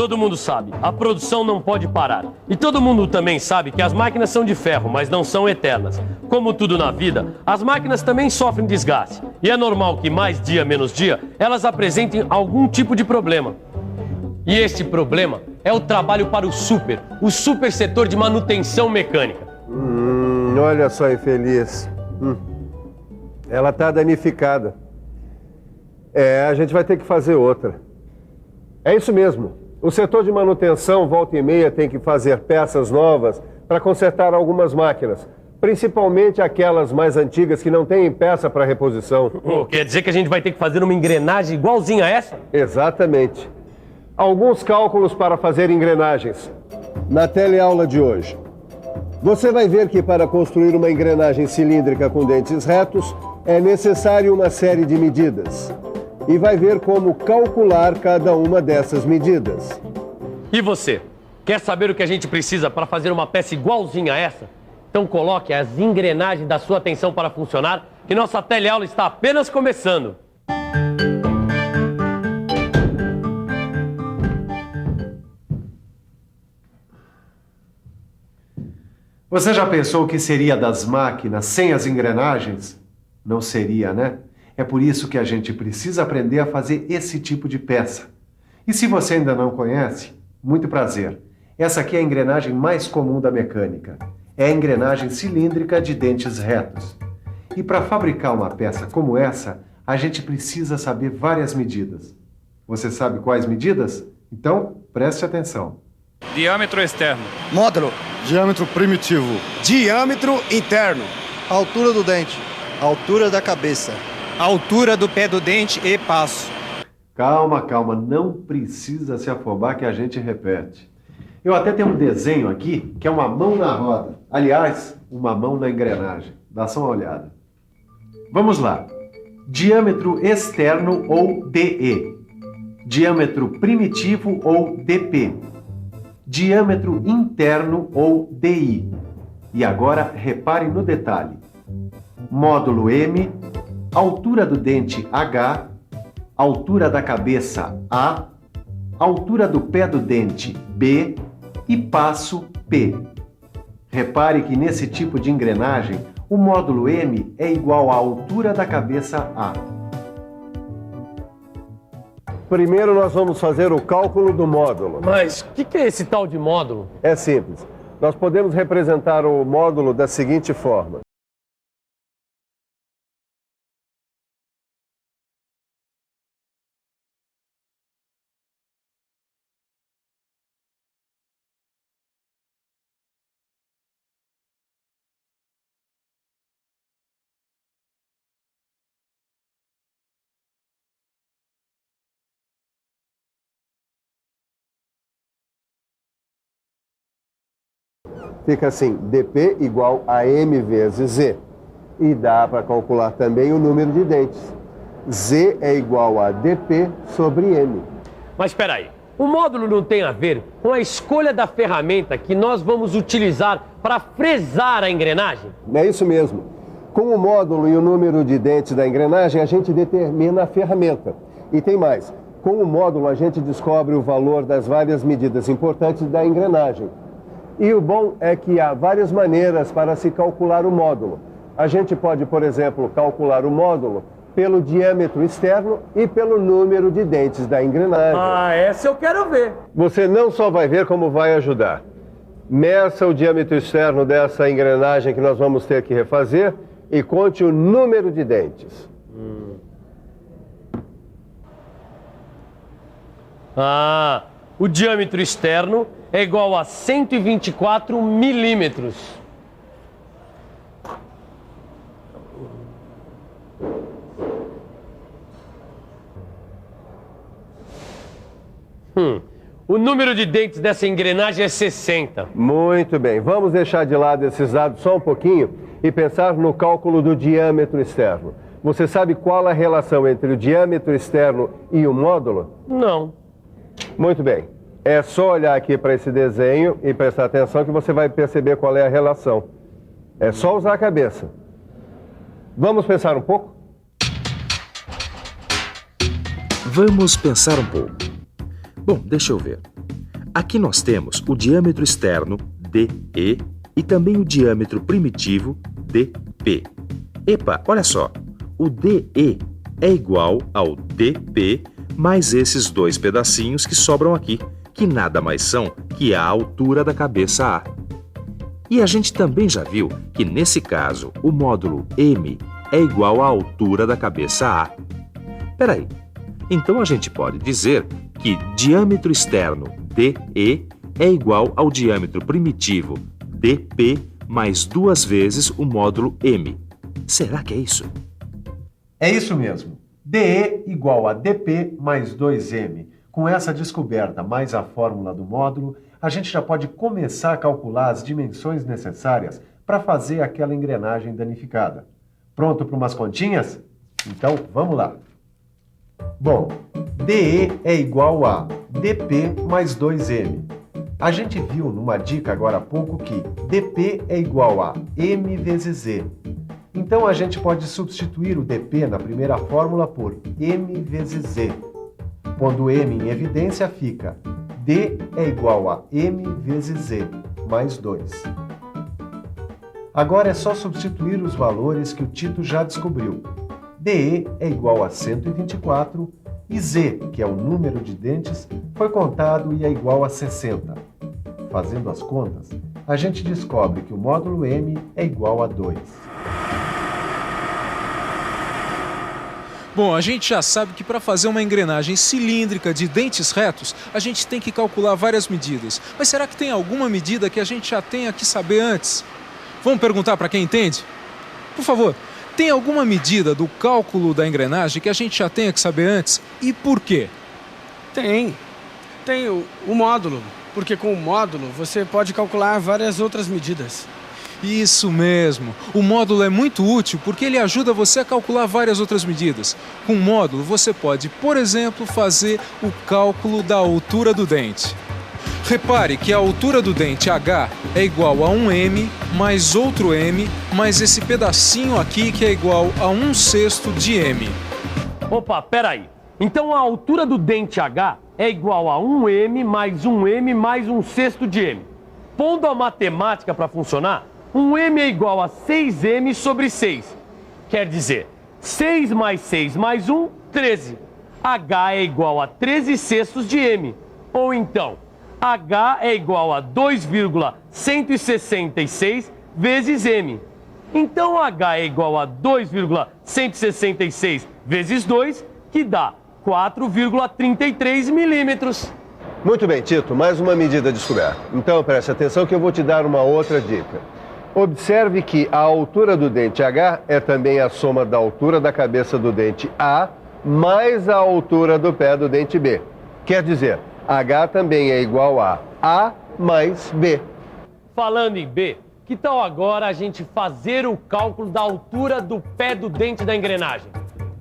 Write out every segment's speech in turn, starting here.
Todo mundo sabe, a produção não pode parar. E todo mundo também sabe que as máquinas são de ferro, mas não são eternas. Como tudo na vida, as máquinas também sofrem desgaste. E é normal que mais dia menos dia, elas apresentem algum tipo de problema. E este problema é o trabalho para o super setor de manutenção mecânica. Olha só, infeliz. Ela está danificada. A gente vai ter que fazer outra. É isso mesmo. O setor de manutenção, volta e meia, tem que fazer peças novas para consertar algumas máquinas. Principalmente aquelas mais antigas que não têm peça para reposição. Quer dizer que a gente vai ter que fazer uma engrenagem igualzinha a essa? Exatamente. Alguns cálculos para fazer engrenagens. Na teleaula de hoje. Você vai ver que para construir uma engrenagem cilíndrica com dentes retos, é necessário uma série de medidas. E vai ver como calcular cada uma dessas medidas. E você? Quer saber o que a gente precisa para fazer uma peça igualzinha a essa? Então coloque as engrenagens da sua atenção para funcionar, que nossa teleaula está apenas começando. Você já pensou o que seria das máquinas sem as engrenagens? Não seria, né? É por isso que a gente precisa aprender a fazer esse tipo de peça. E se você ainda não conhece, muito prazer. Essa aqui é a engrenagem mais comum da mecânica. É a engrenagem cilíndrica de dentes retos. E para fabricar uma peça como essa, a gente precisa saber várias medidas. Você sabe quais medidas? Então, preste atenção. Diâmetro externo. Módulo. Diâmetro primitivo. Diâmetro interno. Altura do dente. Altura da cabeça. Altura do pé do dente e passo. Calma, não precisa se afobar que a gente repete. Eu até tenho um desenho aqui que é uma mão na roda. Aliás, uma mão na engrenagem. Dá só uma olhada. Vamos lá. Diâmetro externo ou DE. Diâmetro primitivo ou DP. Diâmetro interno ou DI. E agora repare no detalhe. Módulo M, altura do dente H, altura da cabeça A, altura do pé do dente B e passo P. Repare que nesse tipo de engrenagem, o módulo M é igual à altura da cabeça A. Primeiro nós vamos fazer o cálculo do módulo. Mas o que é esse tal de módulo? É simples. Nós podemos representar o módulo da seguinte forma. Fica assim, dp igual a m vezes z. E dá para calcular também o número de dentes. Z é igual a dp sobre m. Mas espera aí, o módulo não tem a ver com a escolha da ferramenta que nós vamos utilizar para fresar a engrenagem? É isso mesmo. Com o módulo e o número de dentes da engrenagem, a gente determina a ferramenta. E tem mais, com o módulo a gente descobre o valor das várias medidas importantes da engrenagem. E o bom é que há várias maneiras para se calcular o módulo. A gente pode, por exemplo, calcular o módulo pelo diâmetro externo e pelo número de dentes da engrenagem. Essa eu quero ver. Você não só vai ver como vai ajudar. Meça o diâmetro externo dessa engrenagem que nós vamos ter que refazer e conte o número de dentes. O diâmetro externo é igual a 124 milímetros. O número de dentes dessa engrenagem é 60. Muito bem, vamos deixar de lado esses dados só um pouquinho e pensar no cálculo do diâmetro externo. Você sabe qual a relação entre o diâmetro externo e o módulo? Não. Muito bem. É só olhar aqui para esse desenho e prestar atenção que você vai perceber qual é a relação. É só usar a cabeça. Vamos pensar um pouco? Vamos pensar um pouco. Bom, deixa eu ver. Aqui nós temos o diâmetro externo, DE, e também o diâmetro primitivo, DP. Epa, olha só, o DE é igual ao DP mais esses dois pedacinhos que sobram aqui, que nada mais são que a altura da cabeça A. E a gente também já viu que, nesse caso, o módulo M é igual à altura da cabeça A. Peraí, então a gente pode dizer que diâmetro externo DE é igual ao diâmetro primitivo DP mais 2 vezes o módulo M. Será que é isso? É isso mesmo. DE igual a DP mais 2M. Com essa descoberta mais a fórmula do módulo, a gente já pode começar a calcular as dimensões necessárias para fazer aquela engrenagem danificada. Pronto para umas continhas? Então, vamos lá. Bom, DE é igual a DP mais 2M. A gente viu numa dica agora há pouco que DP é igual a M vezes Z. Então a gente pode substituir o DP na primeira fórmula por M vezes Z. Pondo M em evidência, fica D é igual a M vezes Z, mais 2. Agora é só substituir os valores que o Tito já descobriu. DE é igual a 124 e Z, que é o número de dentes, foi contado e é igual a 60. Fazendo as contas, a gente descobre que o módulo M é igual a 2. Bom, a gente já sabe que para fazer uma engrenagem cilíndrica de dentes retos, a gente tem que calcular várias medidas. Mas será que tem alguma medida que a gente já tenha que saber antes? Vamos perguntar para quem entende? Por favor, tem alguma medida do cálculo da engrenagem que a gente já tenha que saber antes? E por quê? Tem o módulo, porque com o módulo você pode calcular várias outras medidas. Isso mesmo. O módulo é muito útil porque ele ajuda você a calcular várias outras medidas. Com o módulo você pode, por exemplo, fazer o cálculo da altura do dente. Repare que a altura do dente H é igual a 1M mais outro M mais esse pedacinho aqui que é igual a 1/6 de M. Opa, peraí. Então a altura do dente H é igual a 1M mais 1M mais 1/6 de M. Pondo a matemática para funcionar, 1M é igual a 6M sobre 6. Quer dizer, 6 mais 6 mais 1, 13. H é igual a 13/6 de M. Ou então, H é igual a 2,166 vezes M. Então H é igual a 2,166 vezes 2, que dá 4,33 milímetros. Muito bem, Tito, mais uma medida descoberta. Então preste atenção que eu vou te dar uma outra dica. Observe que a altura do dente H é também a soma da altura da cabeça do dente A mais a altura do pé do dente B. Quer dizer, H também é igual a mais B. Falando em B, que tal agora a gente fazer o cálculo da altura do pé do dente da engrenagem?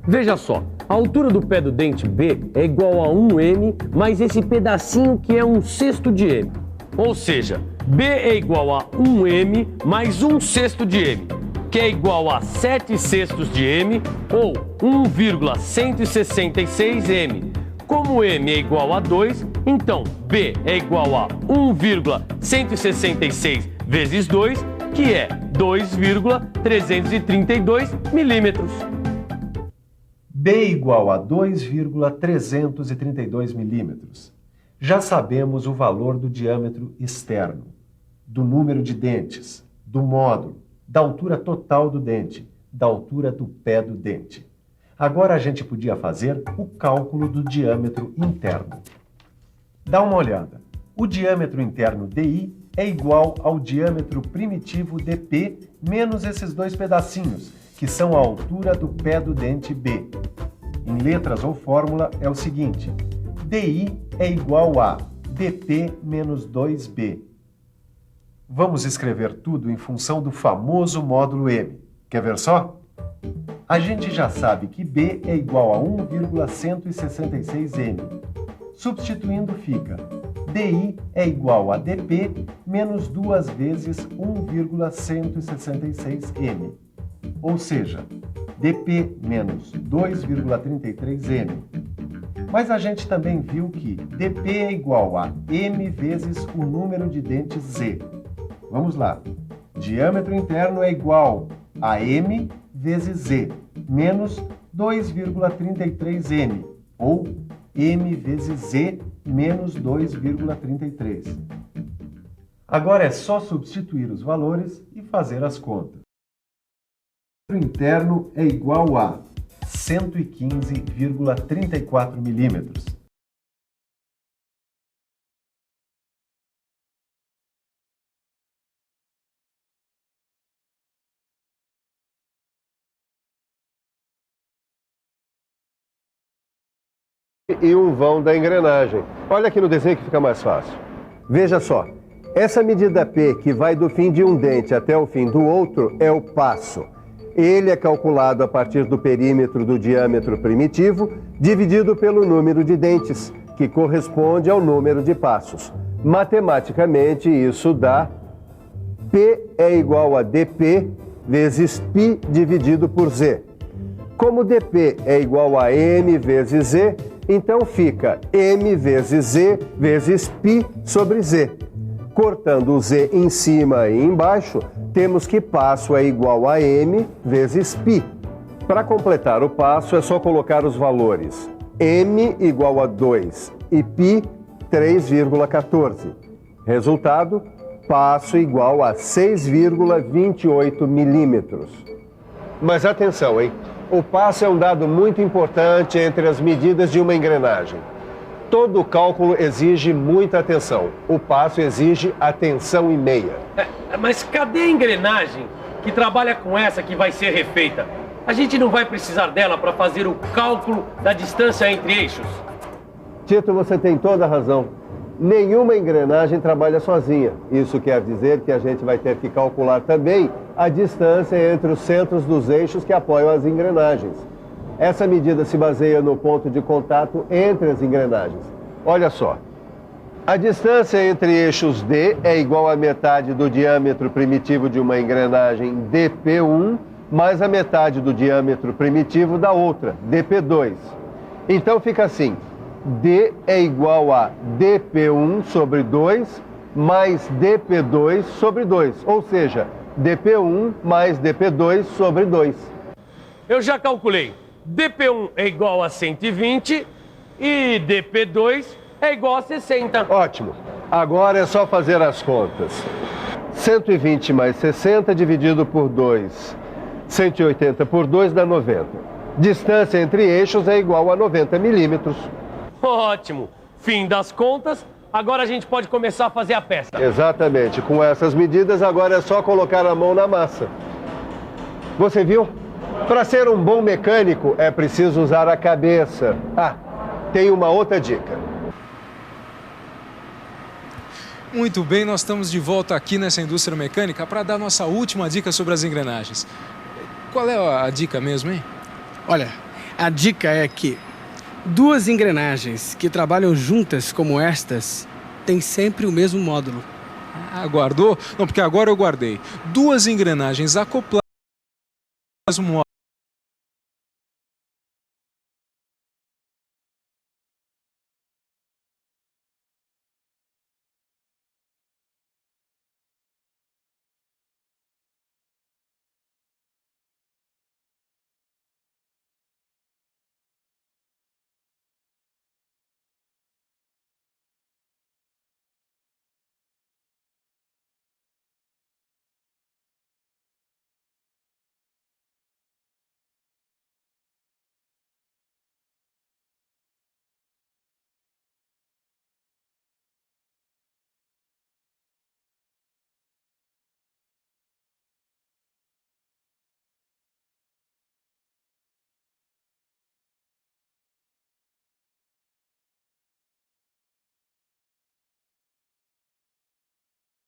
Veja só, a altura do pé do dente B é igual a 1M mais esse pedacinho que é 1/6 de M. Ou seja, B é igual a 1M mais 1/6 de M, que é igual a 7/6 de M ou 1,166 M. Como M é igual a 2, então B é igual a 1,166 vezes 2, que é 2,332 milímetros. B igual a 2,332 milímetros. Já sabemos o valor do diâmetro externo, do número de dentes, do módulo, da altura total do dente, da altura do pé do dente. Agora a gente podia fazer o cálculo do diâmetro interno. Dá uma olhada. O diâmetro interno DI é igual ao diâmetro primitivo DP menos esses dois pedacinhos, que são a altura do pé do dente B. Em letras ou fórmula é o seguinte: DI é igual a DP menos 2B. Vamos escrever tudo em função do famoso módulo M. Quer ver só? A gente já sabe que B é igual a 1,166M. Substituindo fica DI é igual a DP menos 2 vezes 1,166M. Ou seja, DP menos 2,33M. Mas a gente também viu que dp é igual a m vezes o número de dentes z. Vamos lá. Diâmetro interno é igual a m vezes z, menos 2,33m, ou m vezes z menos 2,33. Agora é só substituir os valores e fazer as contas. O diâmetro interno é igual a 115,34 milímetros. E um vão da engrenagem. Olha aqui no desenho que fica mais fácil. Veja só, essa medida P, que vai do fim de um dente até o fim do outro, é o passo. Ele é calculado a partir do perímetro do diâmetro primitivo, dividido pelo número de dentes, que corresponde ao número de passos. Matematicamente, isso dá P é igual a dp vezes π dividido por z. Como dp é igual a m vezes z, então fica m vezes z vezes π sobre z. Cortando o z em cima e embaixo, temos que passo é igual a m vezes π. Para completar o passo, é só colocar os valores m igual a 2 e π 3,14. Resultado, passo igual a 6,28 milímetros. Mas atenção, hein? O passo é um dado muito importante entre as medidas de uma engrenagem. Todo cálculo exige muita atenção. O passo exige atenção e meia. Mas cadê a engrenagem que trabalha com essa que vai ser refeita? A gente não vai precisar dela para fazer o cálculo da distância entre eixos? Tito, você tem toda a razão. Nenhuma engrenagem trabalha sozinha. Isso quer dizer que a gente vai ter que calcular também a distância entre os centros dos eixos que apoiam as engrenagens. Essa medida se baseia no ponto de contato entre as engrenagens. Olha só, a distância entre eixos D é igual à metade do diâmetro primitivo de uma engrenagem dp1 mais a metade do diâmetro primitivo da outra, dp2. Então fica assim, D é igual a dp1 sobre 2 mais dp2 sobre 2, ou seja, dp1 mais dp2 sobre 2. Eu já calculei. dp1 é igual a 120 e dp2 é igual a 60. Ótimo. Agora é só fazer as contas. 120 mais 60 dividido por 2. 180 por 2 dá 90. Distância entre eixos é igual a 90 milímetros. Ótimo. Fim das contas. Agora a gente pode começar a fazer a peça. Exatamente. Com essas medidas, agora é só colocar a mão na massa. Você viu? Para ser um bom mecânico, é preciso usar a cabeça. Ah, tem uma outra dica. Muito bem, nós estamos de volta aqui nessa indústria mecânica para dar nossa última dica sobre as engrenagens. Qual é a dica mesmo, hein? Olha, a dica é que duas engrenagens que trabalham juntas como estas têm sempre o mesmo módulo. Ah, guardou? Não, porque agora eu guardei. Duas engrenagens acopladas no mesmo módulo.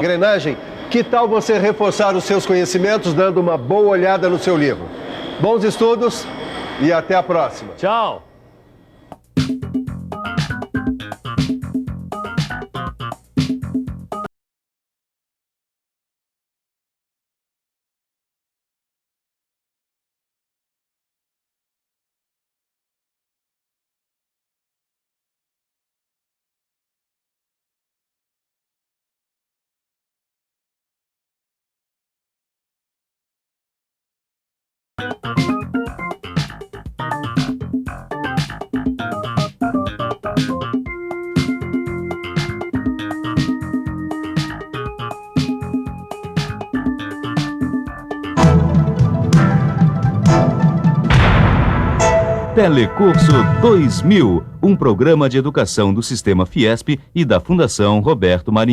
Engrenagem, que tal você reforçar os seus conhecimentos dando uma boa olhada no seu livro? Bons estudos e até a próxima. Tchau. Telecurso 2000, um programa de educação do Sistema Fiesp e da Fundação Roberto Marinho.